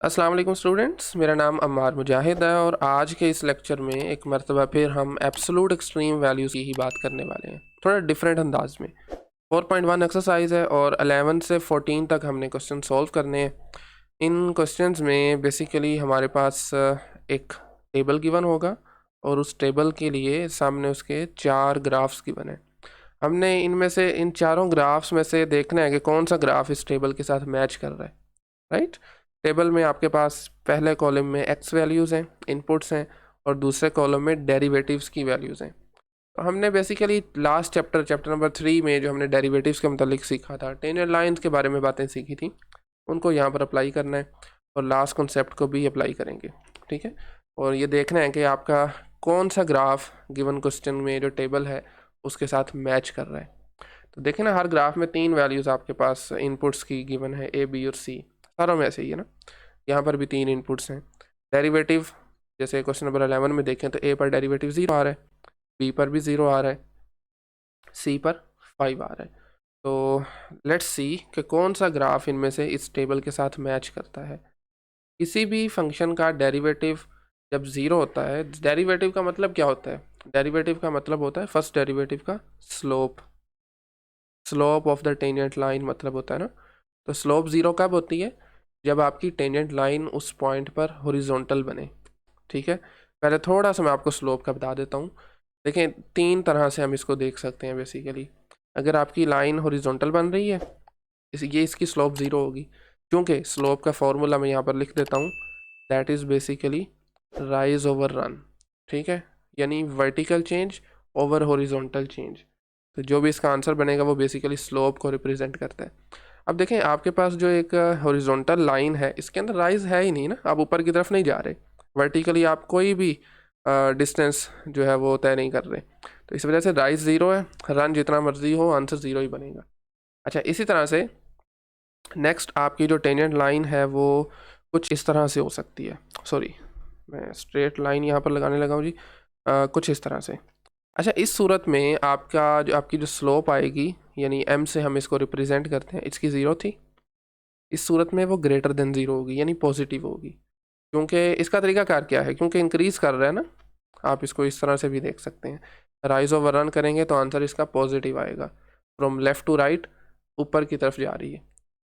अस्सलाम वालेकुम स्टूडेंट्स, मेरा नाम अम्मार मुजाहिद है और आज के इस लेक्चर में एक मरतबा फिर हम एब्सोलूट एक्सट्रीम वैल्यूज़ की ही बात करने वाले हैं, थोड़ा डिफरेंट अंदाज में। 4.1 एक्सरसाइज है और 11 से 14 तक हमने क्वेश्चन सॉल्व करने हैं। इन क्वेश्चंस में बेसिकली हमारे पास एक टेबल गिवन होगा और उस टेबल के लिए सामने उसके 4 ग्राफ्स गिवन है। हमने इनमें से इन चारों ग्राफ्स में से देखना है कि कौन सा ग्राफ इस टेबल के साथ मैच कर रहा है, राइट। टेबल में आपके पास पहले कॉलम में एक्स वैल्यूज़ हैं, इनपुट्स हैं, और दूसरे कॉलम में डेरिवेटिव्स की वैल्यूज़ हैं। तो हमने बेसिकली लास्ट चैप्टर नंबर 3 में जो हमने डेरिवेटिव्स के मतलब सीखा था, टेंजेंट लाइंस के बारे में बातें सीखी थी, उनको यहाँ पर अप्लाई करना है और लास्ट कॉन्सेप्ट को भी अप्लाई करेंगे, ठीक है। और ये देखना है कि आपका कौन सा ग्राफ गिवन क्वेश्चन में जो टेबल है उसके साथ मैच कर रहा है। तो देखें ना, हर ग्राफ में 3 वैल्यूज़ आपके पास इनपुट्स की गिवन है, ए, बी और सी, सारों में ऐसे ही है ना। यहाँ पर भी 3 इनपुट्स हैं। डेरिवेटिव जैसे क्वेश्चन नंबर 11 में देखें तो ए पर डेरिवेटिव 0 आ रहा है, बी पर भी 0 आ रहा है, सी पर 5 आ रहा है। तो लेट्स सी कि कौन सा ग्राफ इनमें से इस टेबल के साथ मैच करता है। किसी भी फंक्शन का डेरिवेटिव जब 0 होता है, डेरिवेटिव का मतलब क्या होता है? डेरिवेटिव का मतलब होता है फर्स्ट डेरिवेटिव का slope of the tangent line मतलब होता है ना। तो स्लोप 0 कब होती है? जब आपकी टेंजेंट लाइन उस पॉइंट पर हॉरिजॉन्टल बने, ठीक है। पहले थोड़ा सा मैं आपको स्लोप का बता देता हूँ। देखें, 3 तरह से हम इसको देख सकते हैं बेसिकली। अगर आपकी लाइन हॉरिजॉन्टल बन रही है, ये इसकी स्लोप 0 होगी, क्योंकि स्लोप का फॉर्मूला मैं यहाँ पर लिख देता हूँ, that is basically rise over run, ठीक है, यानी vertical change over horizontal change. तो जो भी इसका आंसर बनेगा वो बेसिकली स्लोप को रिप्रेजेंट करता है। अब देखें, आपके पास जो एक हॉरिजॉन्टल लाइन है, इसके अंदर राइज है ही नहीं ना, आप ऊपर की तरफ नहीं जा रहे, वर्टिकली आप कोई भी डिस्टेंस जो है वो तय नहीं कर रहे। तो इस वजह से राइज 0 है, रन जितना मर्जी हो आंसर 0 ही बनेगा। अच्छा, इसी तरह से नेक्स्ट आपकी जो टेंजेंट लाइन है वो कुछ इस तरह से हो सकती है। सॉरी, मैं स्ट्रेट लाइन यहाँ पर लगाने लगा हूँ जी। कुछ इस तरह से। अच्छा, इस सूरत में आपकी जो स्लोप आएगी, यानी m से हम इसको रिप्रेजेंट करते हैं, इसकी 0 थी, इस सूरत में वो ग्रेटर देन 0 होगी, यानी पॉजिटिव होगी। क्योंकि इसका तरीका कार क्या है, क्योंकि इंक्रीज़ कर रहा है ना। आप इसको इस तरह से भी देख सकते हैं, राइज ओवर रन करेंगे तो आंसर इसका पॉजिटिव आएगा। फ्रॉम लेफ़्ट टू राइट, ऊपर की तरफ जा रही है,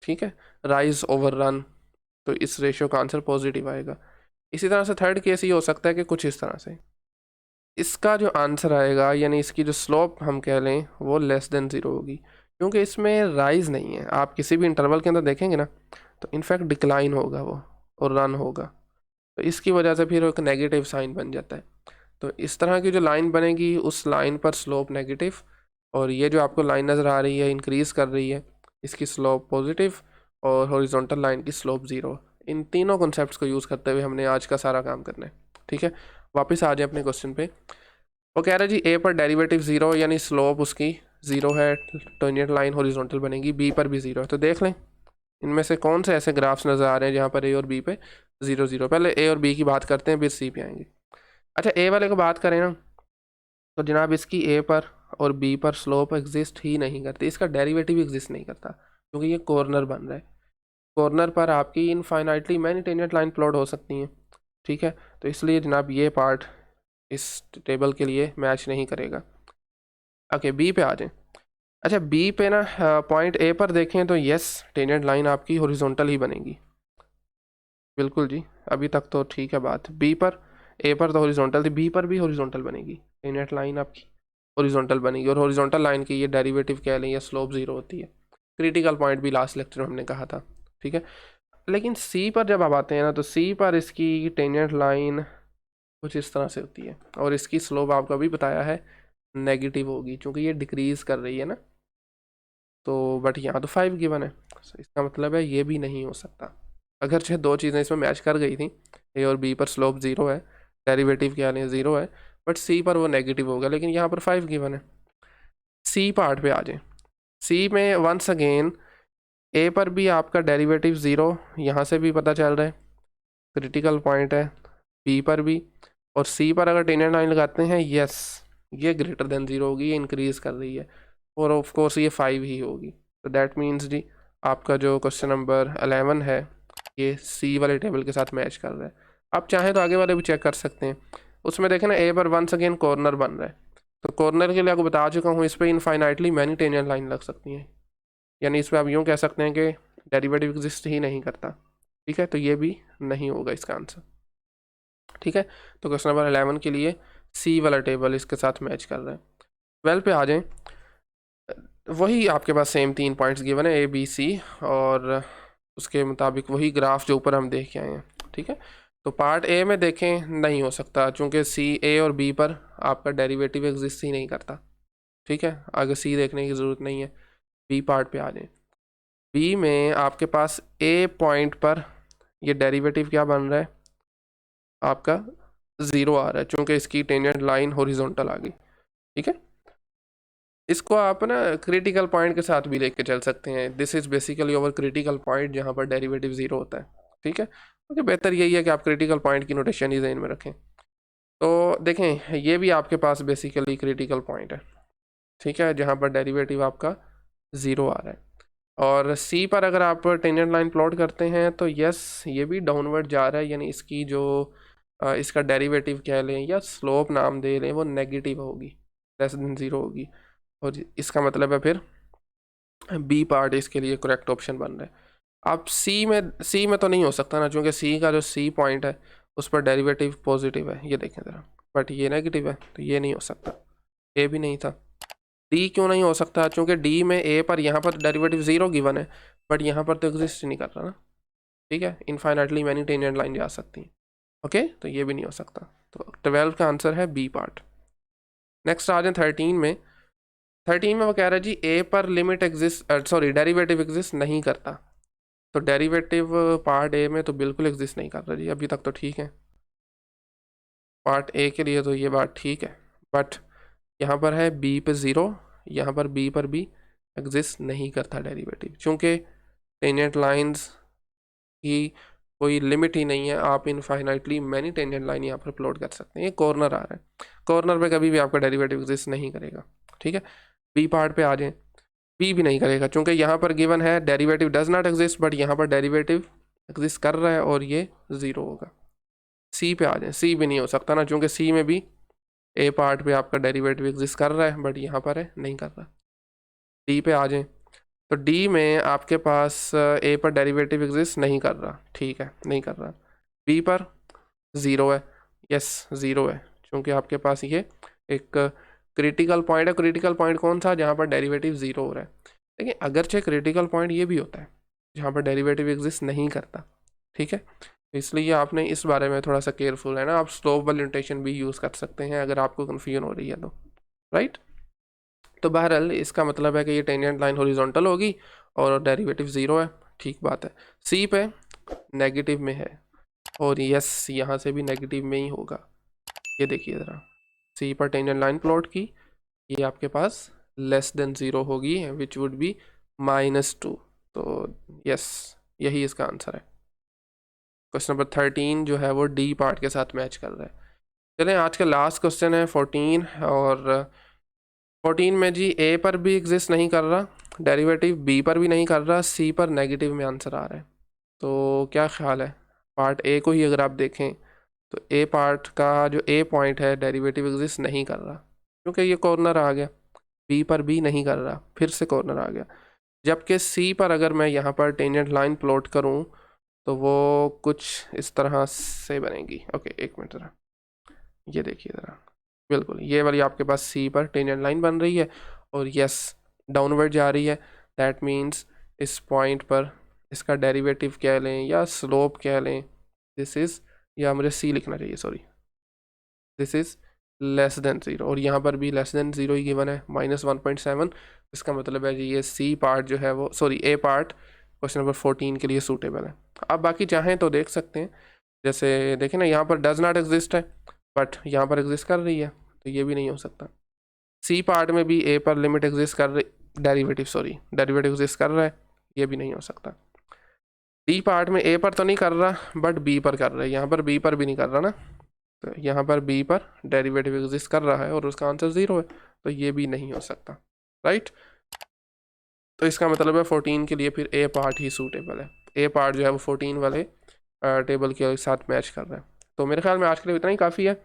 ठीक है, राइज ओवर रन, तो इस रेशियो का आंसर पॉजिटिव आएगा। इसी तरह से थर्ड केस ये हो सकता है कि कुछ इस तरह से, इसका जो आंसर आएगा यानी इसकी जो स्लोप हम कह लें वो लेस देन 0 होगी, क्योंकि इसमें राइज नहीं है। आप किसी भी इंटरवल के अंदर देखेंगे ना, तो इनफैक्ट डिक्लाइन होगा वो और रन होगा, तो इसकी वजह से फिर एक नेगेटिव साइन बन जाता है। तो इस तरह की जो लाइन बनेगी, उस लाइन पर स्लोप नेगेटिव, और ये जो आपको लाइन नज़र आ रही है इंक्रीज़ कर रही है, इसकी स्लोप पॉजिटिव, और हॉरिजॉन्टल लाइन की स्लोप 0। इन तीनों कॉन्सेप्ट्स को यूज़ करते हुए हमने आज का सारा काम करना है, ठीक है। वापस आ जाए अपने क्वेश्चन पे। वो कह रहे जी ए पर डेरिवेटिव 0 यानी स्लोप उसकी 0 है, टेंजेंट लाइन हॉरिजॉन्टल बनेगी, बी पर भी 0 है। तो देख लें इनमें से कौन से ऐसे ग्राफ्स नज़र आ रहे हैं जहाँ पर ए और बी पे 0 0। पहले ए और बी की बात करते हैं, फिर सी पे आएंगे। अच्छा, ए वाले को बात करें ना, तो जनाब इसकी ए पर और बी पर स्लोप एग्जिस्ट ही नहीं करती, इसका डेरिवेटिव एग्जिस्ट नहीं करता, क्योंकि ये कॉर्नर बन रहा है। कॉर्नर पर आपकी infinitely many tangent line plot हो सकती हैं, ठीक है। तो इसलिए जनाब ये पार्ट इस टेबल के लिए मैच नहीं करेगा। ओके, बी पे आ जाएं। अच्छा, बी पे ना पॉइंट ए पर देखें तो यस, टेंजेंट लाइन आपकी हॉरिजॉन्टल ही बनेगी, बिल्कुल जी, अभी तक तो ठीक है बात। बी पर, ए पर तो हॉरिजॉन्टल थी, बी पर भी हॉरिजॉन्टल बनेगी, टेंजेंट लाइन आपकी हॉरिजॉन्टल बनेगी, और हॉरिजॉन्टल लाइन की ये डेरिवेटिव कह लें या स्लोप 0 होती है। क्रिटिकल पॉइंट भी लास्ट लेक्चर में हमने कहा था, ठीक है। लेकिन सी पर जब आप आते हैं ना, तो सी पर इसकी टेंजेंट लाइन कुछ इस तरह से होती है, और इसकी स्लोप आपको अभी बताया है नेगेटिव होगी, क्योंकि ये डिक्रीज़ कर रही है ना। तो बट यहाँ तो 5 गिवन है, तो इसका मतलब है ये भी नहीं हो सकता। अगर चाहे दो चीज़ें इसमें मैच कर गई थी, ए और बी पर स्लोप 0 है, डेरिवेटिव क्या नहीं 0 है, बट सी पर वो नेगेटिव होगा, लेकिन यहाँ पर 5 गिवन है। सी पार्ट पे आ जाए। सी में वंस अगेन ए पर भी आपका डेरिवेटिव 0 यहाँ से भी पता चल रहा है, क्रिटिकल पॉइंट है। बी पर भी, और सी पर अगर टेंजेंट लाइन लगाते हैं, यस, ये ग्रेटर देन 0 होगी, ये इंक्रीज़ कर रही है, और ऑफ कोर्स ये 5 ही होगी। तो दैट मीन्स जी आपका जो क्वेश्चन नंबर 11 है ये सी वाले टेबल के साथ मैच कर रहा है। आप चाहें तो आगे वाले भी चेक कर सकते हैं। उसमें देखें ना, ए पर वंस अगेन कॉर्नर बन रहा है, तो कॉर्नर के लिए आपको बता चुका हूँ, इस पर इनफाइनाइटली मैनी टेंजेंट लाइन लग सकती हैं, यानी इस पर आप यूँ कह सकते हैं कि डेरिवेटिव एग्जिस्ट ही नहीं करता। ठीक है, तो ये भी नहीं होगा इसका आंसर। ठीक है, तो क्वेश्चन नंबर 11 के लिए सी वाला टेबल इसके साथ मैच कर रहा है। 12 पे आ जाएं, वही आपके पास सेम 3 पॉइंट्स गिवन है, ए बी सी, और उसके मुताबिक वही ग्राफ जो ऊपर हम देख के आए हैं। ठीक है, तो पार्ट ए में देखें नहीं हो सकता, चूँकि सी ए और बी पर आपका डेरिवेटिव एग्जिस्ट ही नहीं करता। ठीक है, आगे सी देखने की ज़रूरत नहीं है। बी पार्ट पे आ जाए, बी में आपके पास ए पॉइंट पर ये डेरिवेटिव क्या बन रहा है, आपका 0 आ रहा है, चूँकि इसकी टेंजेंट लाइन हॉरिजॉन्टल आ गई। ठीक है, इसको आप ना क्रिटिकल पॉइंट के साथ भी लेके चल सकते हैं। This is basically over critical point जहाँ पर डेरिवेटिव 0 होता है। ठीक है, क्योंकि बेहतर यही है कि आप क्रिटिकल पॉइंट की नोटेशन ही ज़हन में रखें। तो देखें, ये भी आपके पास बेसिकली क्रिटिकल पॉइंट है। ठीक है, जहाँ पर डेरिवेटिव आपका 0 आ रहा है, और सी पर अगर आप टेंजेंट लाइन प्लॉट करते हैं तो यस, ये भी डाउनवर्ड जा रहा है, यानी इसकी जो इसका डेरिवेटिव कह लें या स्लोप नाम दे लें, वो नेगेटिव होगी, लेस देन 0 होगी, और इसका मतलब है फिर बी पार्ट इसके लिए करेक्ट ऑप्शन बन रहा है। आप सी में तो नहीं हो सकता ना, क्योंकि सी का जो सी पॉइंट है उस पर डेरिवेटिव पॉजिटिव है, ये देखें ज़रा, बट ये नेगेटिव है, तो ये नहीं हो सकता। ए भी नहीं था। डी क्यों नहीं हो सकता, क्योंकि डी में ए पर यहाँ पर डेरिवेटिव 0 गिवन है, बट यहाँ पर तो एग्जिस्ट नहीं कर रहा ना। ठीक है, इनफाइनाइटली मैनी टेंजेंट लाइन जा सकती है। ओके, तो ये भी नहीं हो सकता। तो 12 का आंसर है बी पार्ट। नेक्स्ट आ जाए 13 में। 13 में वो कह रहा है जी ए पर limit exist, sorry derivative exist नहीं करता। तो डेरिवेटिव पार्ट ए में तो बिल्कुल एग्जिस्ट नहीं कर रहा जी, अभी तक तो ठीक है। पार्ट ए के लिए तो ये बात ठीक है, बट यहाँ पर है बी पे 0, यहाँ पर बी पर भी एग्जिस्ट नहीं करता डेरिवेटिव, चूँकि टेंजेंट लाइंस की कोई लिमिट ही नहीं है। आप इनफाइनाइटली मैनी टेंजेंट लाइन यहाँ पर प्लॉट कर सकते हैं। ये कॉर्नर आ रहा है, कॉर्नर पे कभी भी आपका डेरिवेटिव एग्जिस्ट नहीं करेगा। ठीक है, बी पार्ट पे आ जाएं, बी भी नहीं करेगा, क्योंकि यहाँ पर गिवन है derivative does not exist, but यहाँ पर डेरिवेटिव एग्जिस्ट कर रहा है और ये 0 होगा। सी पे आ जाएं, सी भी नहीं हो सकता ना, क्योंकि सी में भी ए पार्ट पे आपका डेरिवेटिव एग्जिस्ट कर रहा है, बट यहाँ पर है नहीं कर रहा। डी पे आ जाएं, तो डी में आपके पास ए पर डेरिवेटिव एग्जिस्ट नहीं कर रहा। ठीक है, नहीं कर रहा। बी पर 0 है, यस 0 है, क्योंकि आपके पास ये एक क्रिटिकल पॉइंट है। क्रिटिकल पॉइंट कौन सा, जहाँ पर डेरिवेटिव 0 हो रहा है। देखिए, अगरचे क्रिटिकल पॉइंट ये भी होता है जहाँ पर डेरिवेटिव एग्जिस्ट नहीं करता। ठीक है, इसलिए आपने इस बारे में थोड़ा सा केयरफुल है ना। आप स्लोप वाली नोटेशन भी यूज़ कर सकते हैं अगर आपको कन्फ्यूजन हो रही है तो, राइट। तो बहरहाल इसका मतलब है कि ये टेंजेंट लाइन हॉरिजॉन्टल होगी और डेरिवेटिव 0 है। ठीक बात है। सी पे नेगेटिव में है, और यस यहाँ से भी नेगेटिव में ही होगा। ये देखिए ज़रा, सी पर टेंजेंट लाइन प्लॉट की, ये आपके पास लेस देन 0 होगी, विच वुड बी -2। तो यस, यही इसका आंसर है। क्वेश्चन नंबर 13 जो है वो डी पार्ट के साथ मैच कर रहा है। चलें, आज का लास्ट क्वेश्चन है 14, और 14 में जी ए पर भी एग्जिस्ट नहीं कर रहा डेरिवेटिव, बी पर भी नहीं कर रहा, सी पर नेगेटिव में आंसर आ रहा है। तो क्या ख्याल है, पार्ट ए को ही अगर आप देखें तो ए पार्ट का जो ए पॉइंट है डेरिवेटिव एग्जिस्ट नहीं कर रहा, क्योंकि ये कॉर्नर आ गया। बी पर भी नहीं कर रहा, फिर से कॉर्नर आ गया। जबकि सी पर अगर मैं यहाँ पर टेंजेंट लाइन प्लॉट करूँ तो वो कुछ इस तरह से बनेगी। ओके, एक मिनट ज़रा, ये देखिए ज़रा, बिल्कुल ये वाली आपके पास सी पर टेंजेंट लाइन बन रही है और यस डाउनवर्ड जा रही है। दैट मीन्स इस पॉइंट पर इसका डेरिवेटिव कह लें या स्लोप कह लें, दिस इज़, या मुझे सी लिखना चाहिए, sorry, this is less than 0, और यहाँ पर भी लेस देन 0 ही गिवन है, -1.7। इसका मतलब है जी ये सी पार्ट जो है वो, सॉरी ए पार्ट क्वेश्चन नंबर 14 के लिए सूटेबल है। आप बाकी चाहें तो देख सकते हैं, जैसे देखें ना, यहाँ पर डज नॉट एग्जिस्ट है, बट यहाँ पर एग्जिस्ट कर रही है, तो ये भी नहीं हो सकता। सी पार्ट में भी ए पर लिमिट एग्जिस्ट कर रही, डेरिवेटिव एग्जिस्ट कर रहा है, ये भी नहीं हो सकता। डी पार्ट में ए पर तो नहीं कर रहा, बट बी पर कर रहा है, यहाँ पर बी पर भी नहीं कर रहा ना, तो यहाँ पर बी पर डेरिवेटिव एग्जिस्ट कर रहा है और उसका आंसर 0 है, तो ये भी नहीं हो सकता, राइट। तो इसका मतलब है 14 के लिए फिर ए पार्ट ही सूटेबल है। ए पार्ट जो है वो 14 वाले टेबल के साथ मैच कर रहा है। तो मेरे ख्याल में आज के लिए इतना ही काफ़ी है।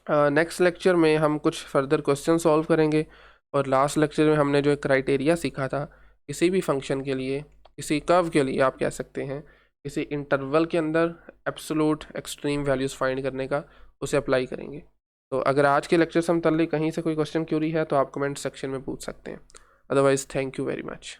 नेक्स्ट लेक्चर में हम कुछ फर्दर क्वेश्चन सॉल्व करेंगे, और लास्ट लेक्चर में हमने जो एक क्राइटेरिया सीखा था किसी भी फंक्शन के लिए, किसी कर्व के लिए आप कह सकते हैं, किसी इंटरवल के अंदर एब्सोलूट एक्सट्रीम वैल्यूज़ फाइंड करने का, उसे अप्लाई करेंगे। तो अगर आज के लेक्चर से मतलब कहीं से कोई क्वेश्चन क्यूरी है तो आप कमेंट सेक्शन में पूछ सकते हैं। Otherwise thank you very much.